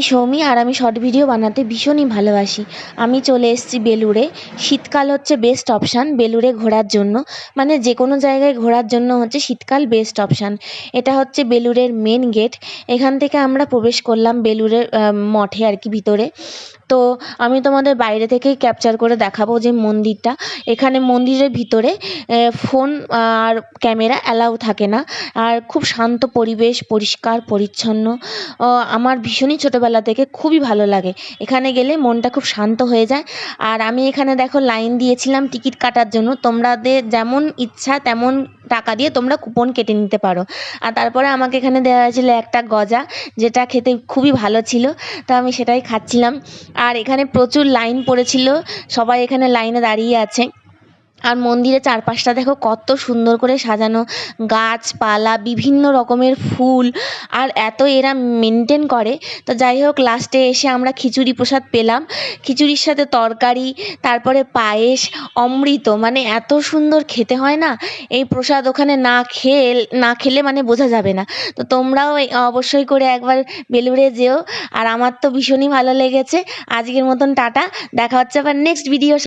সৌমি আর আমি short video বানাতে ভীষণই ভালোবাসি। আমি চলে এসেছি বেলুড়ে। শীতকাল হচ্ছে বেস্ট অপশান বেলুড়ে ঘোরার জন্য, মানে যে কোনো জায়গায় ঘোরার জন্য হচ্ছে শীতকাল বেস্ট অপশান। এটা হচ্ছে বেলুড়ের মেন গেট। এখান থেকে আমরা প্রবেশ করলাম বেলুড়ের মঠে আর কি, ভিতরে। তো আমি তোমাদের বাইরে থেকেই ক্যাপচার করে দেখাবো যে মন্দিরটা। এখানে মন্দিরের ভিতরে ফোন আর ক্যামেরা অ্যালাউ থাকে না, আর খুব শান্ত পরিবেশ, পরিষ্কার পরিচ্ছন্ন। আমার ভীষণই ছোটোবেলা থেকে খুবই ভালো লাগে। এখানে গেলে মনটা খুব শান্ত হয়ে যায়। আর আমি এখানে দেখো লাইন দিয়েছিলাম টিকিট কাটার জন্য। তোমাদের যেমন ইচ্ছা তেমন টাকা দিয়ে তোমরা কুপন কেটে নিতে পারো। আর তারপরে আমাকে এখানে দেওয়া হয়েছিল একটা গজা, যেটা খেতে খুবই ভালো ছিল। তো আমি সেটাই খাচ্ছিলাম। আর এখানে প্রচুর লাইন পড়েছিল, সবাই এখানে লাইনে দাঁড়িয়ে আছে। আর মন্দিরের চারপাশটা দেখো কত সুন্দর করে সাজানো, গাছপালা, বিভিন্ন রকমের ফুল, আর এত এরা মেনটেন করে। তো যাই হোক, লাস্টে এসে আমরা খিচুড়ি প্রসাদ পেলাম। খিচুড়ির সাথে তরকারি, তারপরে পায়েস, অমৃত, মানে এত সুন্দর খেতে হয় না। এই প্রসাদ ওখানে না খেলে মানে বোঝা যাবে না। তো তোমরাও অবশ্যই করে একবার বেলুড়ে যেও। আর আমার তো ভীষণই ভালো লেগেছে। আজকের মতন টাটা, দেখা হচ্ছে আবার নেক্সট ভিডিও।